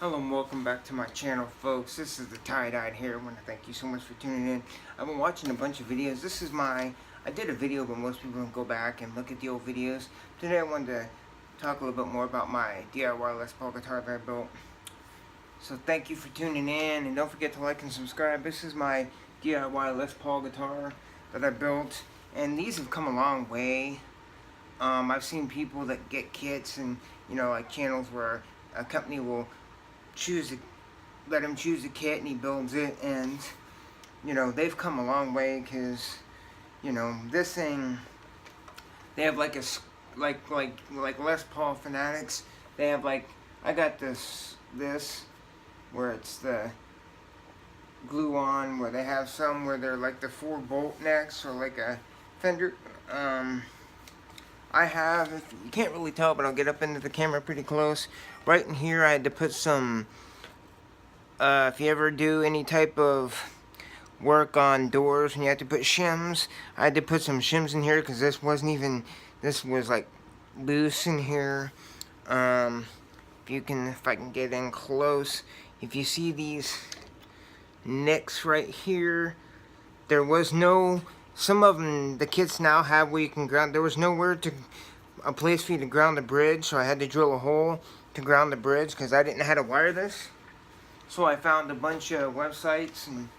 Hello and welcome back to my channel, folks. This is the Tie-Dyed here. I want to thank you so much for tuning in. I've been watching a bunch of videos. I did a video, but most people don't go back and look at the old videos. Today I wanted to talk a little bit more about my DIY Les Paul guitar that I built. So thank you for tuning in, and don't forget to like and subscribe. This is my DIY Les Paul guitar that I built, and these have come a long way. I've seen people that get kits and, like channels where a company will let him choose a kit and he builds it, and they've come a long way because this thing, they have like a like Les Paul fanatics. They have like, I got this where it's the glue on, where they have some where they're like the 4 bolt necks or like a Fender. I have, if you can't really tell, but I'll get up into the camera pretty close. Right in here I had to put some, if you ever do any type of work on doors and you have to put shims, I had to put some shims in here because this was like loose in here. If I can get in close, if you see these nicks right here, there was no, some of them the kits now have where you can ground. There was a place for you to ground the bridge, so I had to drill a hole to ground the bridge because I didn't know how to wire this. So I found a bunch of websites, and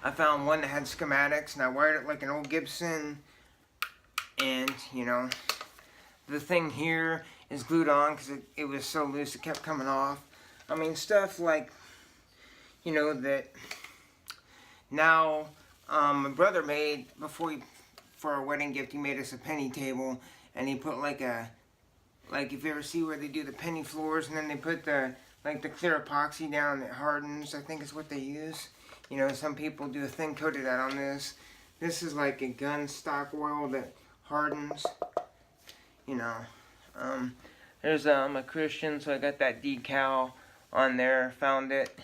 I found one that had schematics, and I wired it like an old Gibson. And the thing here is glued on because it was so loose it kept coming off. I mean, stuff like that now. My brother made, for our wedding gift, he made us a penny table, and he put like if you ever see where they do the penny floors, and then they put the clear epoxy down that hardens, I think is what they use. Some people do a thin coat of that on this. This is like a gun stock oil that hardens. There's I'm a Christian, so I got that decal on there, found it.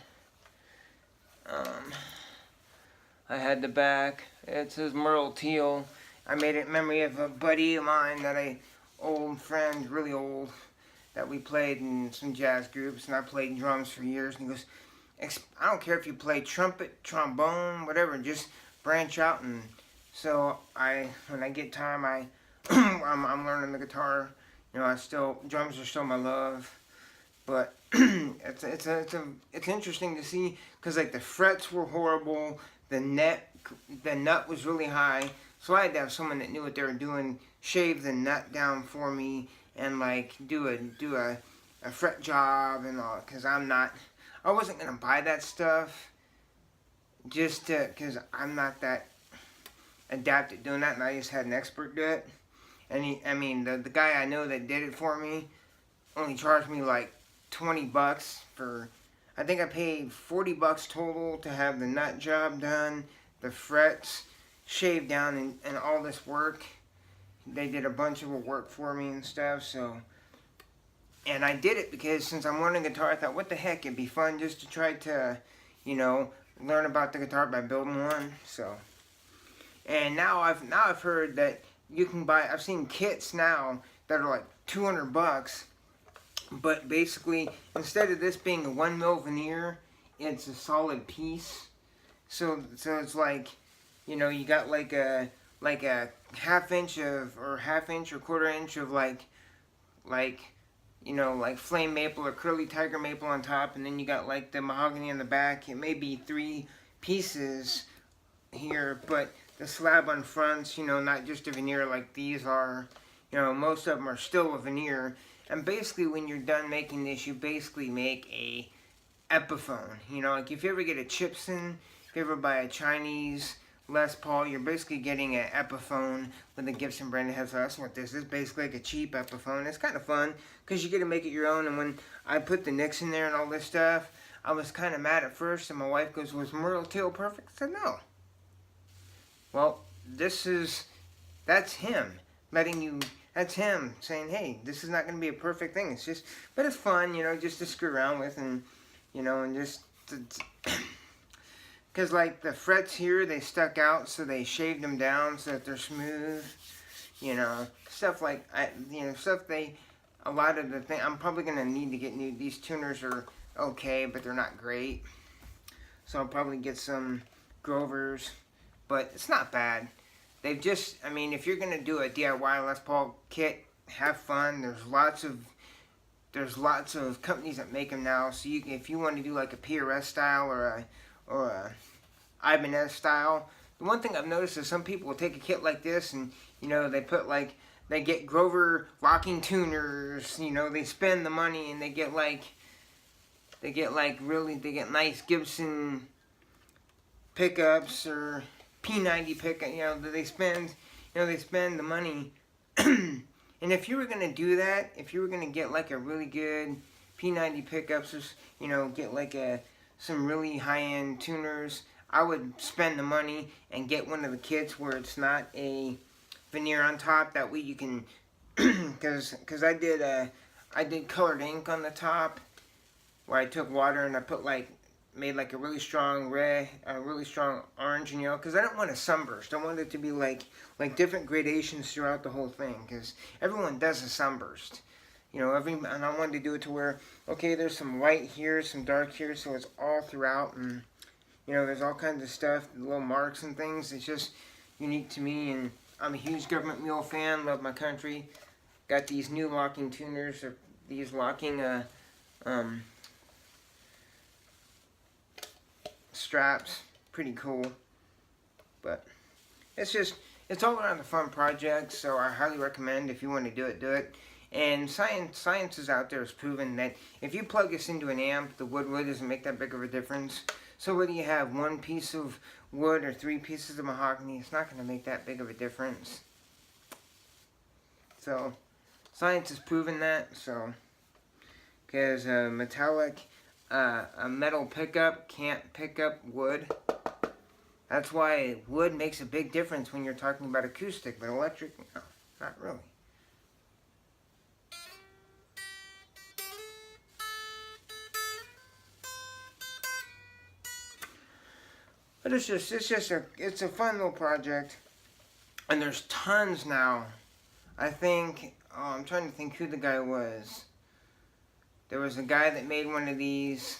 I had the back. It says Merle Teal. I made it in memory of a buddy of mine old friend, really old, that we played in some jazz groups, and I played drums for years. And he goes, I don't care if you play trumpet, trombone, whatever, just branch out. And so when I get time, I'm learning the guitar. Drums are still my love. But it's interesting to see because like the frets were horrible. The nut was really high, so I had to have someone that knew what they were doing shave the nut down for me and like do a fret job and all, because I wasn't gonna buy that stuff just because I'm not that adept at doing that, and I just had an expert do it. And the guy I know that did it for me only charged me like $20 for. I think I paid $40 total to have the nut job done, the frets shaved down, and all this work. They did a bunch of work for me and stuff, and I did it because since I'm learning guitar, I thought, what the heck, it'd be fun just to try to, learn about the guitar by building one. So, and now I've heard that you can buy, I've seen kits now that are like $200. But basically, instead of this being a 1 mil veneer, it's a solid piece. So it's like, you got like a half-inch or 1/4 inch of like flame maple or curly tiger maple on top, and then you got like the mahogany on the back. It may be 3 pieces here, but the slab on front's, not just a veneer like these are. Most of them are still a veneer. And basically, when you're done making this, you basically make a Epiphone. Like if you ever get a Chipson, if you ever buy a Chinese Les Paul, you're basically getting an Epiphone with a Gibson brand head. So that's what this is. Basically like a cheap Epiphone. It's kind of fun because you get to make it your own. And when I put the nicks in there and all this stuff, I was kind of mad at first. And my wife goes, "Was Merle Teal perfect?" I said, "No." Well, that's him letting you. That's him saying, hey, this is not going to be a perfect thing. It's just, but it's fun, just to screw around with, and, and just, because like the frets here, they stuck out, so they shaved them down so that they're smooth, stuff like, stuff a lot of the thing, I'm probably going to need to get new. These tuners are okay, but they're not great. So I'll probably get some Grovers, but it's not bad. They've just, I mean, if you're going to do a DIY Les Paul kit, have fun. There's lots of companies that make them now. So you can, if you want to do like a PRS style or a Ibanez style, the one thing I've noticed is some people will take a kit like this and, you know, they put like, they get Grover locking tuners, you know, they spend the money and they get nice Gibson pickups or P90 pickup, you know, they spend the money. And if you were going to do that, if you were going to get like a really good P90 pickups, or, you know, get like some really high-end tuners, I would spend the money and get one of the kits where it's not a veneer on top. That way you can, because I did colored ink on the top, where I took water and I put made like a really strong red, a really strong orange and yellow, because I don't want a sunburst. I want it to be like different gradations throughout the whole thing, because everyone does a sunburst. You know, and I wanted to do it to where, okay, there's some light here, some dark here, so it's all throughout, and, you know, there's all kinds of stuff, little marks and things. It's just unique to me, and I'm a huge Government Mule fan, love my country. Got these new locking tuners, or these locking, straps, pretty cool. But it's all around a fun project, so I highly recommend, if you want to do it. And science is out there has proven that if you plug this into an amp, the wood doesn't make that big of a difference. So whether you have one piece of wood or 3 pieces of mahogany, it's not going to make that big of a difference. So science has proven that. So because a metal pickup can't pick up wood. That's why wood makes a big difference when you're talking about acoustic, but electric, no, not really. But it's a fun little project, and there's tons now. I think, I'm trying to think who the guy was. There was a guy that made one of these.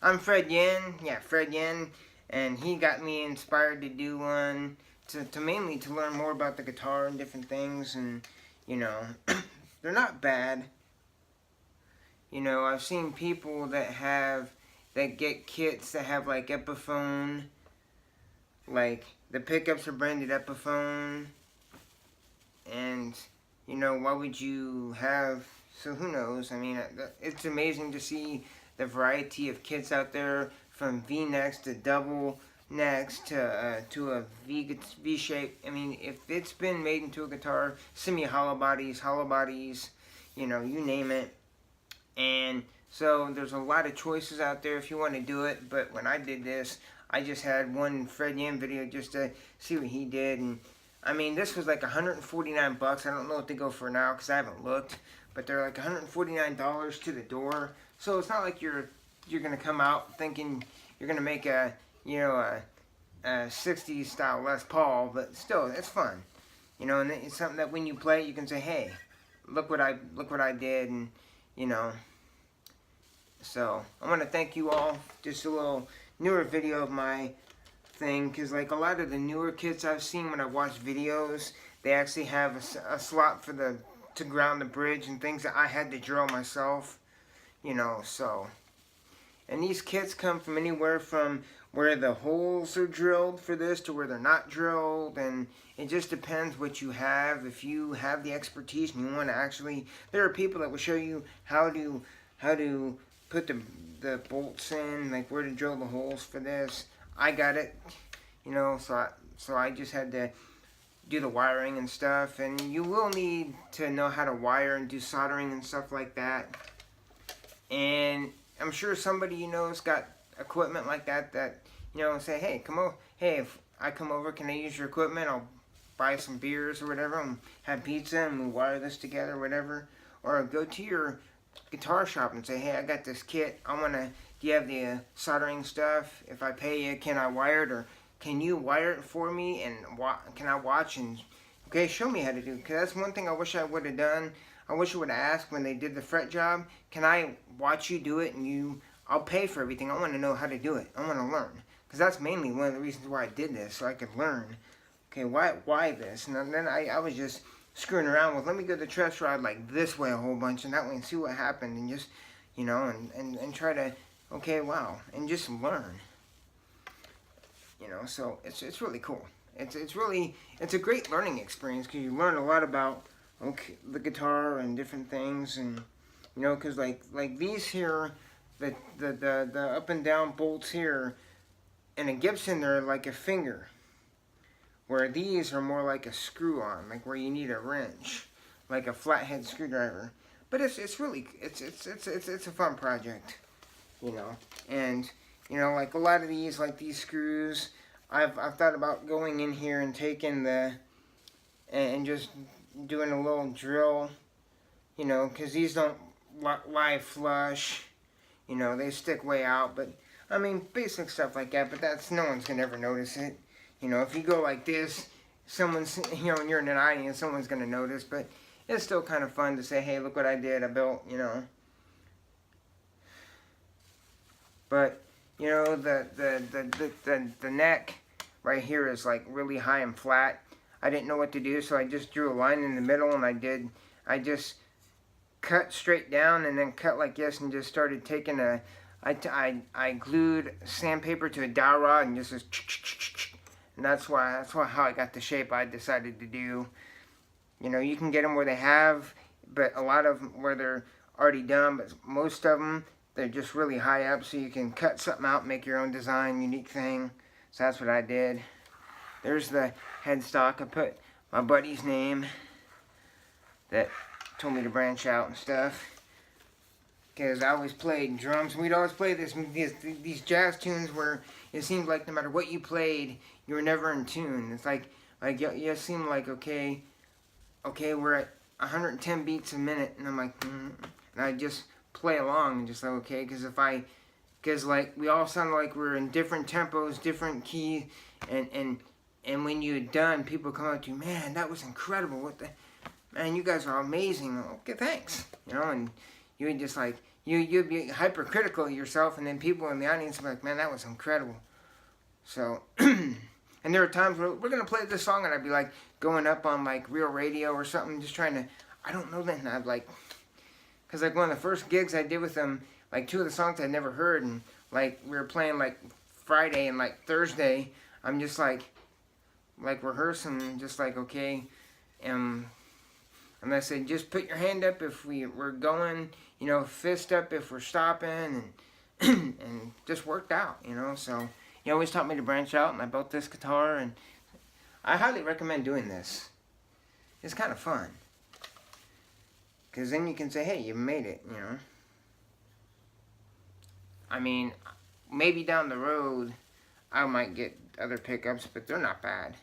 I'm Fred Yen, Fred Yen, and he got me inspired to do one, to mainly to learn more about the guitar and different things, and, you know, they're not bad. You know, I've seen people that get kits that have like Epiphone, like the pickups are branded Epiphone, and, you know, why would you have, so who knows? I mean, it's amazing to see the variety of kits out there, from V-necks to double necks to a V shape. I mean, if it's been made into a guitar, semi-hollow bodies, you know, you name it. And so there's a lot of choices out there if you want to do it. But when I did this, I just had one Fred Yen video just to see what he did. And I mean, this was like $149 bucks. I don't know what they go for now because I haven't looked, but they're like $149 to the door. So it's not like you're gonna come out thinking you're gonna make a, you know, a 60s style Les Paul, but still, it's fun, you know. And it's something that when you play, you can say, hey, look what I did, and, you know. So I want to thank you all. Just a little newer video of my thing, because like a lot of the newer kits I've seen when I watch videos, they actually have a slot for to ground the bridge and things that I had to drill myself, you know. So, and these kits come from anywhere from where the holes are drilled for this to where they're not drilled, and it just depends what you have. If you have the expertise and you want to actually, there are people that will show you how to put the bolts in, like where to drill the holes for this. I got it, you know, so I just had to do the wiring and stuff, and you will need to know how to wire and do soldering and stuff like that. And I'm sure somebody you know has got equipment like that, you know, say, hey, hey, if I come over, can I use your equipment? I'll buy some beers or whatever, and have pizza, and we'll wire this together or whatever. Or go to your guitar shop and say, hey, I got this kit, do you have the soldering stuff? If I pay you, can I wire it, or can you wire it for me, and can I watch and, okay, show me how to do it? Because that's one thing I wish I would have done. I wish you would have asked when they did the fret job, can I watch you do it and I'll pay for everything. I want to know how to do it. I want to learn. Because that's mainly one of the reasons why I did this, so I could learn. Okay, why this? And then I was just screwing around with, let me go the truss rod like this way a whole bunch, and that way and see what happened, and just, you know, and try to, okay, wow, and just learn. You know, so it's really cool. It's a great learning experience because you learn a lot about, okay, the guitar and different things, and you know, because like these here, the up and down bolts here, in a Gibson they're like a finger, where these are more like a screw on, like where you need a wrench, like a flathead screwdriver. But it's really it's a fun project, you know, and you know, like a lot of these, like these screws, I've thought about going in here and taking and just doing a little drill, you know, because these don't lie flush, you know, they stick way out. But I mean, basic stuff like that. But that's, no one's gonna ever notice it, you know. If you go like this, someone's, you know, when you're in an audience, someone's gonna notice. But it's still kind of fun to say, hey, look what I did, I built, you know. But you know, the neck right here is like really high and flat. I didn't know what to do, so I just drew a line in the middle, and I just cut straight down and then cut like this, and just started taking I glued sandpaper to a dowel rod and just and that's how I got the shape I decided to do. You know, you can get them where they have, but a lot of them where they're already done, but most of them, they're just really high up, so you can cut something out, make your own design, unique thing. So that's what I did. There's the headstock. I put my buddy's name that told me to branch out and stuff, because I always played drums. We'd always play these jazz tunes where it seemed like no matter what you played, you were never in tune. It's like you seem like, okay, we're at 110 beats a minute, and I'm like, and I just play along and just like, okay, because like we all sounded like we're in different tempos, different keys, and when you're done, people come up to you, man, that was incredible. Man, you guys are amazing. Okay, thanks. You know, and you would just like, you'd be hypercritical of yourself, and then people in the audience would be like, man, that was incredible. So, and there are times where we're going to play this song, and I'd be like going up on like Real Radio or something, just trying to, I don't know that, and I'd like, because like one of the first gigs I did with them, like two of the songs I'd never heard, and like we were playing like Friday and like Thursday, I'm just like rehearsing, just like, okay, and I said, just put your hand up if we're going, you know, fist up if we're stopping, and and just worked out, you know. So he always taught me to branch out, and I built this guitar, and I highly recommend doing this. It's kind of fun, because then you can say, hey, you made it, you know. I mean, maybe down the road I might get other pickups, but they're not bad.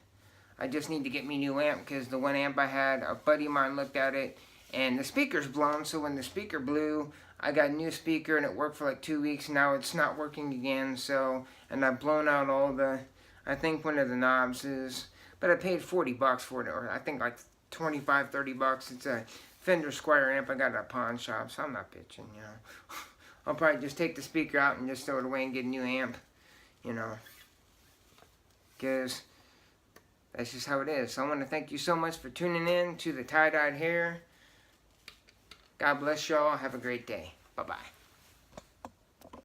I just need to get me a new amp, because the one amp I had, a buddy of mine looked at it, and the speaker's blown, so when the speaker blew, I got a new speaker, and it worked for like 2 weeks. Now it's not working again, so, and I've blown out all the, I think one of the knobs is, but I paid 40 bucks for it, or I think like 25, 30 bucks. It's a Fender Squier amp I got at a pawn shop, so I'm not bitching, you know. I'll probably just take the speaker out and just throw it away and get a new amp, you know, because that's just how it is. So I want to thank you so much for tuning in to the Tie-Dyed Hair. God bless y'all. Have a great day. Bye-bye.